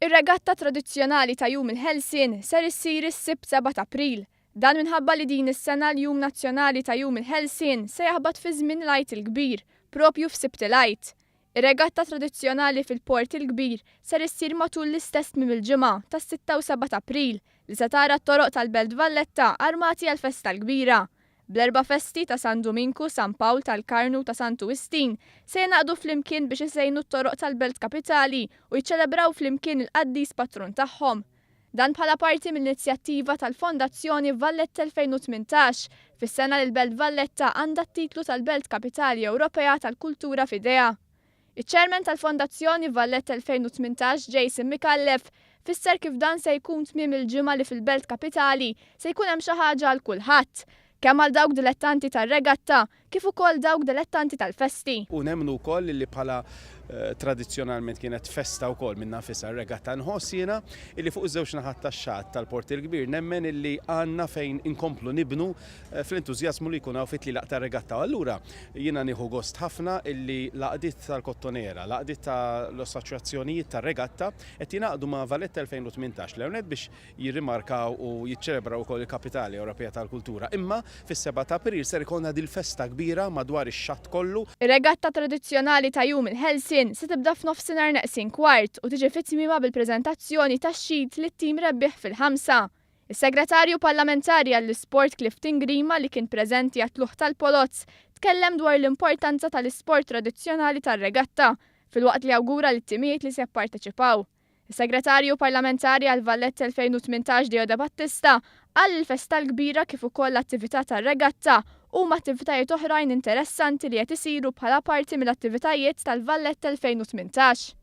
Ir-regatta tradizzjonali ta' jum il-Ħelsien ser issir is-Sibt 7 April. Dan minħabba li din is-sena l-Jum Nazzjonali ta' jum il-Ħelsien se jaħbad fi żmien l-Għid il-Kbir, propju f'Sibt il-Għid. Ir-regatta tradizzjonali fil-Port il-Kbir ser issir matul l-istess tmiem il-ġimgħa tas-6 u 7 April li se tara t-toroq tal-Belt Valletta armati għall-Festa l-Kbira. Bl-4 festi ta' San Dominku, San Pawl tal-Karnu ta' Santu Wistin se jingħaqdu flimkien biex isejnu t-toroq tal-Belt Kapitali u jiċċelebraw flimkien il-Qaddis Patrun tagħhom. Dan bħala parti mill-inizjattiva tal-Fondazzjoni Valletta 2018 fis-sena li l-Belt Valletta għandha t-titlu tal-Belt Kapitali Ewropea tal-Kultura f'idejha. Iċ-Chairman tal-Fondazzjoni Valletta 2018 Jason Mikallef fisser kif dan se jkun tmiem il-ġimgħa li fil-Belt Kapitali se jkun hemm xi ħaġa għal kulħadd, kemm għal dawk dilettanti tar-regatta kif ukoll dawk dilettanti tal-festi. U nemmnu wkoll li bħala tradizzjonalment kienet festa wkoll minn nafisha r-regatta nħoss jiena illi fuq iż-żewġ naħat tax-xatt tal-Port il-Kbir nemmen illi għandna fejn inkomplu nibnu fl-entużjażmu li jkun hawn fit-tlielaq tar-regatta. Allura jiena nieħu gost ħafna illi laqdiet tal-Kottonera, laqdiet tal-assoċjazzjonijiet tar-regatta qed jingħaqdu ma' Valletta 2018 l-ewwel biex jirrimarkaw u jiċċelebraw ukoll il-Kapitali Ewropea tal-Kultura. Imma fis-7 ta' April ser ikollna din festa kbira madwar ix-xatt kollu. Ir-regatta tradizzjonali ta' jum il-Ħelsien se tibda f'nofsinhar neqsin kwart u tiġi fit-tmiema bil-preżentazzjoni tax-xhied li t-tim rebbieħ fil-5. Is-Segretarju Parlamentari għall-Isport Clifton Grima li kien preżenti għat-tluħ tal-Polozz tkellem dwar l-importanza tal-isport tradizzjonali tar-regatta filwaqt li awgura lit-timijiet li se jipparteċipaw. Is-Segretarju Parlamentari għall-Valletta 2018 Deoda Battista qal il-festa l-kbira kif ukoll l-attività tar-regatta huma attivitajiet oħrajn interessanti li qed isiru bħala parti mill-attivitajiet tal-Valletta 2018.